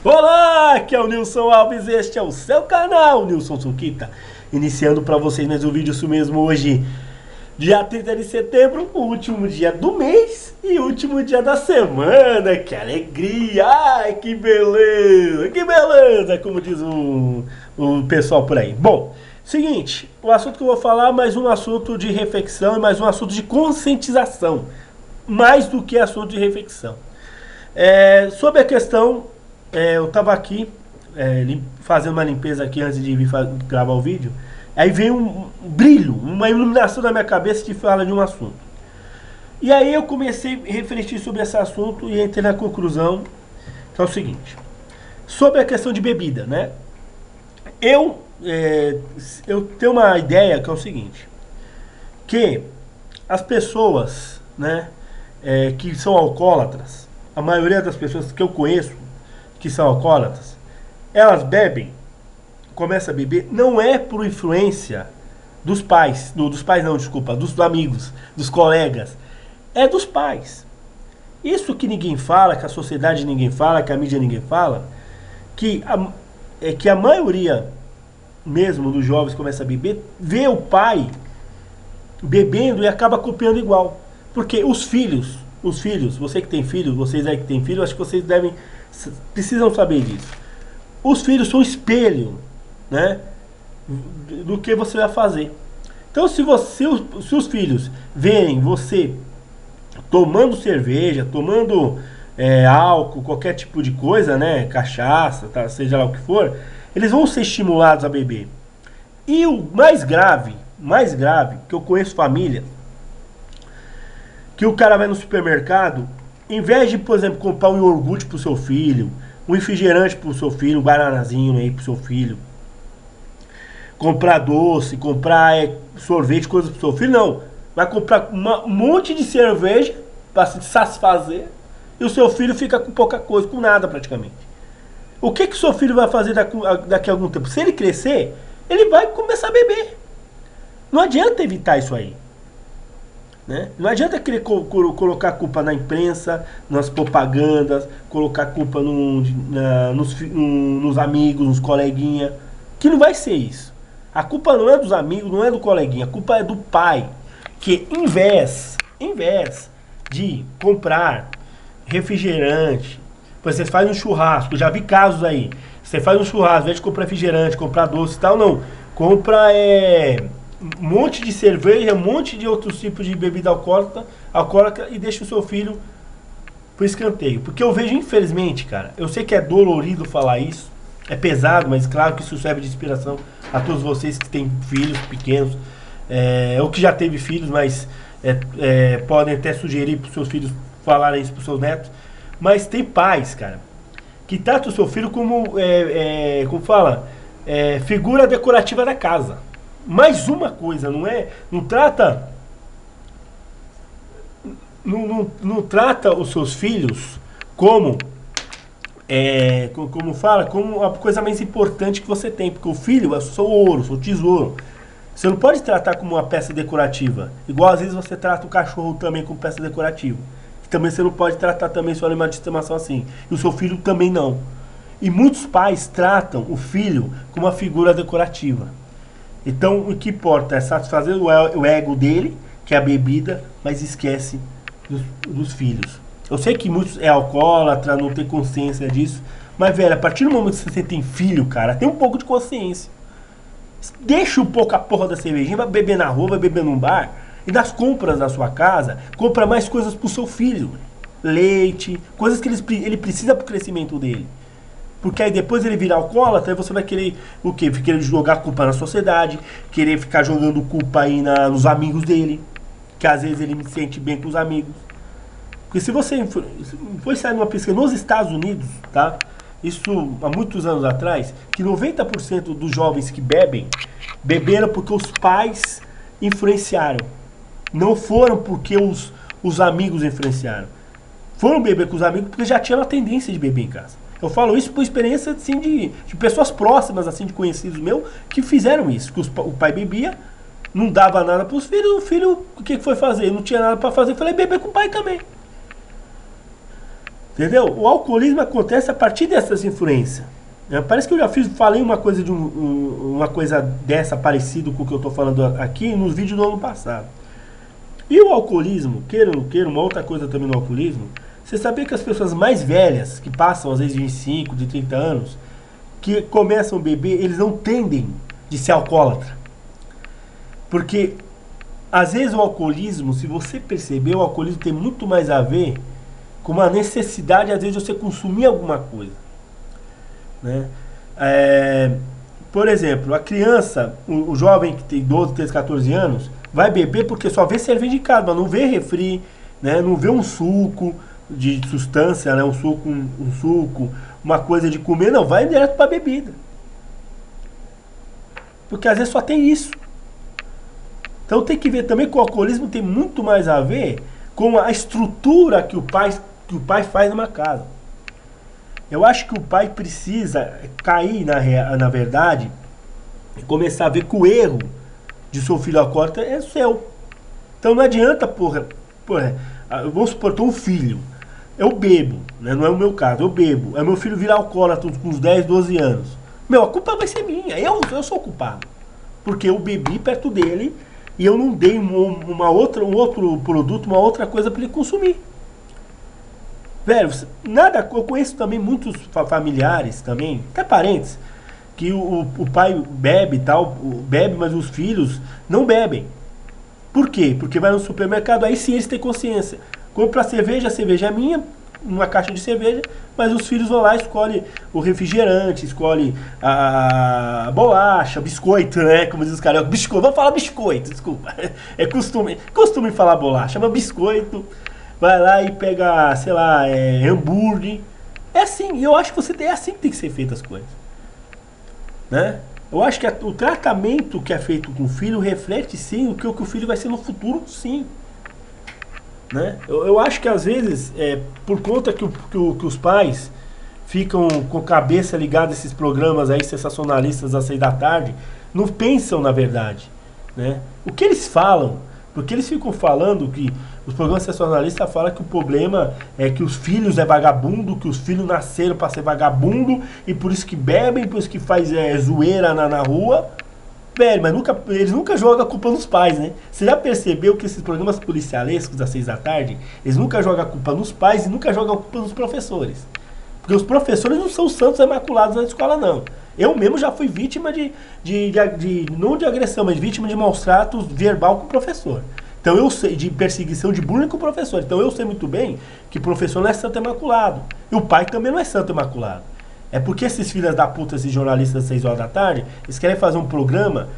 Olá, aqui é o Nilson Alves, este é o seu canal, Nilson Suquita. Iniciando para vocês mais um vídeo, isso mesmo, hoje, dia 30 de setembro, o último dia do mês e o último dia da semana. Que alegria, ai, que beleza, como diz o pessoal por aí. Bom, seguinte, o assunto que eu vou falar é mais um assunto de reflexão e mais um assunto de conscientização, mais do que assunto de reflexão. Sobre a questão, eu estava aqui fazendo uma limpeza aqui antes de vir gravar o vídeo. Aí veio um brilho, uma iluminação na minha cabeça que fala de um assunto. E aí eu comecei a refletir sobre esse assunto e entrei na conclusão que é o seguinte: sobre a questão de bebida, né? Eu tenho uma ideia que é o seguinte, que as pessoas, né, que são alcoólatras, a maioria das pessoas que eu conheço que são alcoólatras, elas bebem, começam a beber, não é por influência dos pais, dos pais não, desculpa, dos amigos, dos colegas, é dos pais. Isso que ninguém fala, que a sociedade ninguém fala, que a mídia ninguém fala, que a maioria mesmo dos jovens começa a beber, vê o pai bebendo e acaba copiando igual. Porque os filhos, você que tem filho, vocês aí que tem filho, acho que vocês precisam saber disso. Os filhos são espelho, né, do que você vai fazer. Então se os filhos verem você tomando cerveja, tomando álcool, qualquer tipo de coisa, né, cachaça, tá, seja lá o que for, eles vão ser estimulados a beber. E o mais grave, que eu conheço família, que o cara vai no supermercado, em vez de, por exemplo, comprar um iogurte pro seu filho, um refrigerante pro seu filho, um bananazinho aí pro seu filho, comprar doce, comprar sorvete, coisas pro seu filho, não. Vai comprar um monte de cerveja para se satisfazer e o seu filho fica com pouca coisa, com nada praticamente. O que o seu filho vai fazer daqui a algum tempo? Se ele crescer, ele vai começar a beber. Não adianta evitar isso aí, né? Não adianta querer colocar a culpa na imprensa, nas propagandas, colocar a culpa nos amigos, nos coleguinhas, que não vai ser isso. A culpa não é dos amigos, não é do coleguinha, a culpa é do pai, que em vez de comprar refrigerante, você faz um churrasco, já vi casos aí, você faz um churrasco, ao invés de comprar refrigerante, comprar doce e tal, não, compra um monte de cerveja, um monte de outros tipos de bebida alcoólica e deixa o seu filho pro escanteio. Porque eu vejo, infelizmente, cara, eu sei que é dolorido falar isso, é pesado, mas claro que isso serve de inspiração a todos vocês que têm filhos pequenos, ou que já teve filhos, mas podem até sugerir para os seus filhos falarem isso para os seus netos. Mas tem pais, cara, que tratam o seu filho como, como fala, figura decorativa da casa. Mais uma coisa, não trata os seus filhos como como a coisa mais importante que você tem, porque o filho é o seu ouro, o seu tesouro. Você não pode tratar como uma peça decorativa, igual às vezes você trata o cachorro também como peça decorativa. Também você não pode tratar também seu animal de estimação assim, e o seu filho também não. E muitos pais tratam o filho como uma figura decorativa. Então o que importa é satisfazer o ego dele, que é a bebida, mas esquece dos filhos. Eu sei que muitos é alcoólatra, não tem consciência disso, mas velho, a partir do momento que você tem filho, cara, tem um pouco de consciência. Deixa um pouco a porra da cervejinha, vai beber na rua, vai beber num bar, e nas compras da sua casa, compra mais coisas pro seu filho. Leite, coisas que ele precisa pro crescimento dele. Porque aí depois ele virar alcoólatra, aí você vai querer o quê? Querer jogar culpa na sociedade, querer ficar jogando culpa aí nos amigos dele, que às vezes ele se sente bem com os amigos. Porque se você foi sair numa pesquisa nos Estados Unidos, tá? Isso há muitos anos atrás, que 90% dos jovens que beberam porque os pais influenciaram. Não foram porque os amigos influenciaram. Foram beber com os amigos porque já tinham a tendência de beber em casa. Eu falo isso por experiência assim, de pessoas próximas, assim, de conhecidos meus, que fizeram isso. Que o pai bebia, não dava nada para os filhos, o filho, o que foi fazer? Não tinha nada para fazer, falei, beber com o pai também. Entendeu? O alcoolismo acontece a partir dessas influências. Parece que eu já falei uma coisa uma coisa dessa parecido com o que eu estou falando aqui nos vídeos do ano passado. E o alcoolismo, queira ou não queira, uma outra coisa também no alcoolismo, você sabia que as pessoas mais velhas, que passam às vezes de 25, de 30 anos, que começam a beber, eles não tendem de ser alcoólatra. Porque às vezes o alcoolismo, se você perceber, o alcoolismo tem muito mais a ver com uma necessidade, às vezes, de você consumir alguma coisa. Né? Por exemplo, a criança, o jovem que tem 12, 13, 14 anos, vai beber porque só vê cerveja em casa, mas não vê refri, né? Não vê um suco de substância, né? um suco, uma coisa de comer, não, vai direto para a bebida. Porque às vezes só tem isso. Então tem que ver também que o alcoolismo tem muito mais a ver com a estrutura que o pai faz numa casa. Eu acho que o pai precisa cair na verdade e começar a ver que o erro de seu filho alcoólatra é seu. Então não adianta, vamos supor, eu tenho um filho, eu bebo, né? Não é o meu caso, eu bebo, aí meu filho vira alcoólatra com uns 10, 12 anos. A culpa vai ser minha, eu sou o culpado. Porque eu bebi perto dele e eu não dei um outro produto, uma outra coisa para ele consumir. Velho, eu conheço também muitos familiares também, até parentes, que o pai bebe e tal, bebe, mas os filhos não bebem. Por quê? Porque vai no supermercado, aí sim eles têm consciência. Compra a cerveja é minha, uma caixa de cerveja, mas os filhos vão lá, escolhem o refrigerante, escolhem a bolacha, biscoito, né? Como diz os caras, biscoito, vamos falar biscoito, desculpa. É costume falar bolacha, chama biscoito. Vai lá e pega, sei lá, hambúrguer. É assim, eu acho que é assim que tem que ser feitas as coisas. Né? Eu acho que o tratamento que é feito com o filho reflete sim o que o filho vai ser no futuro, sim. Né? Eu acho que às vezes, por conta que os pais ficam com a cabeça ligada a esses programas aí sensacionalistas às 6 da tarde, não pensam na verdade. Né? O que eles falam, porque eles ficam falando que os programas sensacionalistas falam que o problema é que os filhos é vagabundo, que os filhos nasceram para ser vagabundo e por isso que bebem, por isso que faz zoeira na rua. Velho, mas eles nunca jogam a culpa nos pais, né? Você já percebeu que esses programas policialescos das 6 da tarde, eles nunca jogam a culpa nos pais e nunca jogam a culpa nos professores. Porque os professores não são santos imaculados na escola, não. Eu mesmo já fui vítima não de agressão, mas vítima de maus tratos verbal com o professor. Então eu sei, de perseguição, de bullying com o professor. Então eu sei muito bem que o professor não é santo imaculado. E o pai também não é santo imaculado. É porque esses filhos da puta, esses jornalistas das 6 horas da tarde, eles querem fazer um programa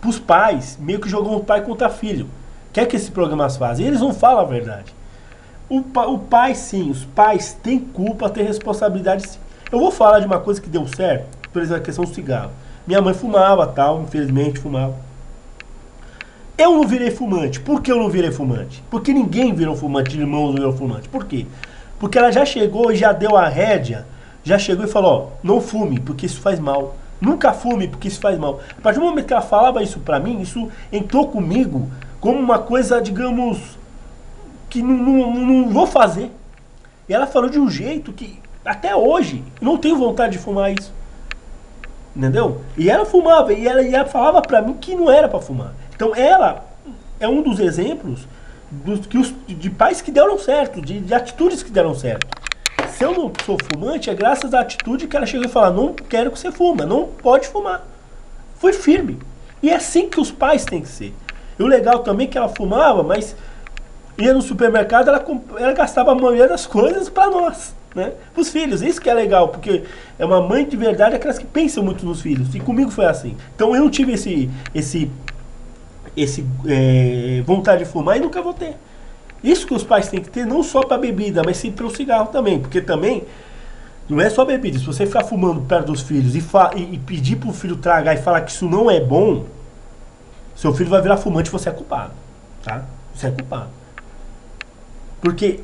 pros pais, meio que jogam o pai contra filho. O que esses programas fazem? E eles não falam a verdade. O pai sim, os pais têm culpa, têm responsabilidade sim. Eu vou falar de uma coisa que deu certo, por exemplo, a questão do cigarro. Minha mãe fumava, tal, infelizmente fumava. Eu não virei fumante. Por que eu não virei fumante? Porque ninguém virou fumante, irmãos não virou fumante. Por quê? Porque ela já chegou e já deu a rédea, já chegou e falou, ó, não fume, porque isso faz mal. Nunca fume, porque isso faz mal. A partir do momento que ela falava isso pra mim, isso entrou comigo como uma coisa, digamos, que não vou fazer. E ela falou de um jeito que, até hoje, eu não tenho vontade de fumar isso. Entendeu? E ela fumava, e ela falava pra mim que não era pra fumar. Então ela é um dos exemplos de pais que deram certo, de atitudes que deram certo. Se eu não sou fumante, é graças à atitude que ela chegou e falou, não quero que você fuma, não pode fumar. Foi firme. E é assim que os pais têm que ser. E o legal também é que ela fumava, mas ia no supermercado, ela gastava a maioria das coisas para nós, né? Para os filhos. Isso que é legal, porque é uma mãe de verdade, aquelas que pensam muito nos filhos. E comigo foi assim. Então eu não tive esse vontade de fumar e nunca vou ter. Isso que os pais têm que ter, não só para bebida, mas sim para o cigarro também. Porque também, não é só bebida. Se você ficar fumando perto dos filhos e pedir para o filho tragar e falar que isso não é bom, seu filho vai virar fumante e você é culpado. Tá? Você é culpado. Porque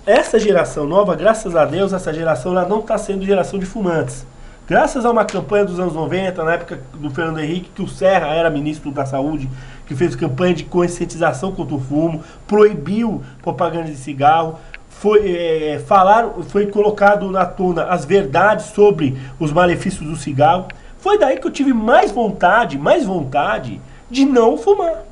essa geração nova, graças a Deus, essa geração ela não está sendo geração de fumantes. Graças a uma campanha dos anos 90, na época do Fernando Henrique, que o Serra era ministro da Saúde, que fez campanha de conscientização contra o fumo, proibiu propaganda de cigarro, foi colocado na tona as verdades sobre os malefícios do cigarro. Foi daí que eu tive mais vontade de não fumar.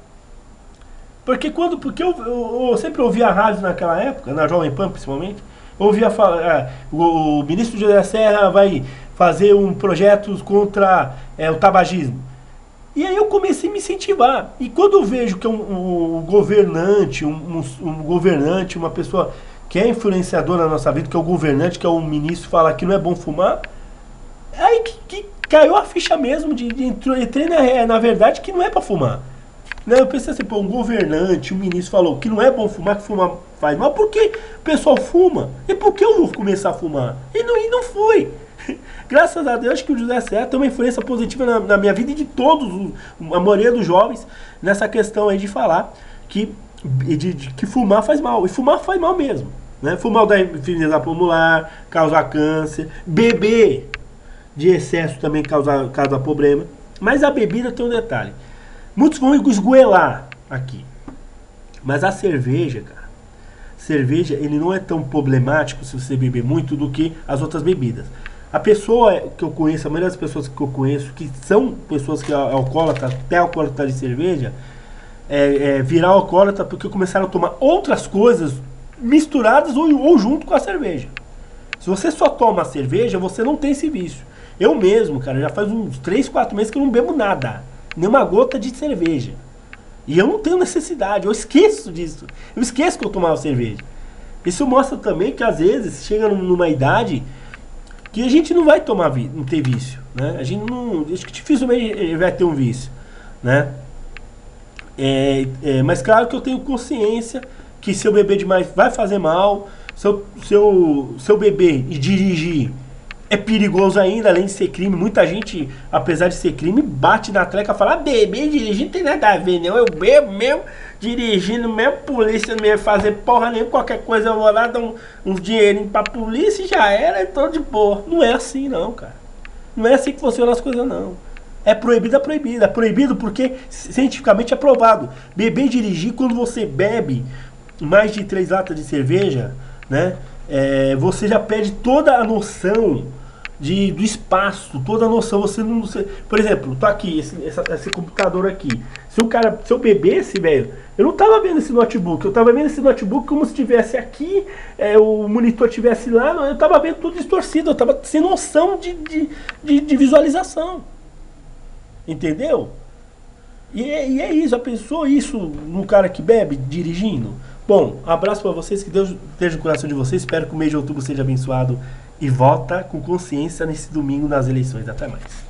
Porque eu sempre ouvia a rádio naquela época, na Jovem Pan principalmente, ouvia falar, o ministro José Serra vai fazer um projeto contra o tabagismo. E aí eu comecei a me incentivar. E quando eu vejo que um governante, governante, uma pessoa que é influenciadora na nossa vida, que é o governante, que é o ministro, fala que não é bom fumar, aí que caiu a ficha mesmo, entrei na verdade que não é pra fumar. Né? Eu pensei assim, pô, um governante, um ministro falou que não é bom fumar, que fumar faz mal, por que o pessoal fuma? E por que eu vou começar a fumar? E não foi. Graças a Deus que o José Serra tem uma influência positiva na minha vida e de todos, a maioria dos jovens, nessa questão aí de falar que fumar faz mal. E fumar faz mal mesmo. Né? Fumar da enfermidade pulmonar, causa câncer. Beber de excesso também causa problema. Mas a bebida tem um detalhe. Muitos vão esgoelar aqui. Mas a cerveja, cara, ele não é tão problemático se você beber muito do que as outras bebidas. A pessoa que eu conheço, a maioria das pessoas que eu conheço, que são pessoas que alcoólatras, até alcoólatra de cerveja, virar alcoólatra porque começaram a tomar outras coisas misturadas ou junto com a cerveja. Se você só toma a cerveja, você não tem esse vício. Eu mesmo, cara, já faz uns 3, 4 meses que eu não bebo nada. Nenhuma gota de cerveja. E eu não tenho necessidade, eu esqueço disso. Eu esqueço que eu tomava cerveja. Isso mostra também que às vezes chega numa idade que a gente não vai não ter vício, né? A gente não, acho que dificilmente vai ter um vício, né? Mas claro que eu tenho consciência que se eu beber demais vai fazer mal. Se eu beber e dirigir é perigoso ainda, além de ser crime. Muita gente, apesar de ser crime, bate na treca e fala: beber e dirigir não tem nada a ver, não. Eu bebo mesmo, dirigindo mesmo, polícia não ia fazer porra nenhuma, qualquer coisa eu vou lá dar uns dinheirinhos pra polícia e já era, e tô de boa. Não é assim não, cara. Não é assim que funcionam as coisas não. É proibido, é proibido. É proibido porque cientificamente é provado. Beber e dirigir, quando você bebe mais de 3 latas de cerveja, né? Você já perde toda a noção do espaço, toda a noção. Por exemplo, tô aqui, esse computador aqui. Se eu bebesse, velho, eu não tava vendo esse notebook. Eu tava vendo esse notebook como se estivesse aqui, o monitor estivesse lá. Eu tava vendo tudo distorcido. Eu tava sem noção de visualização. Entendeu? E é isso. Já pensou isso no cara que bebe dirigindo? Bom, abraço para vocês, que Deus esteja no coração de vocês. Espero que o mês de outubro seja abençoado e vota com consciência nesse domingo nas eleições. Até mais.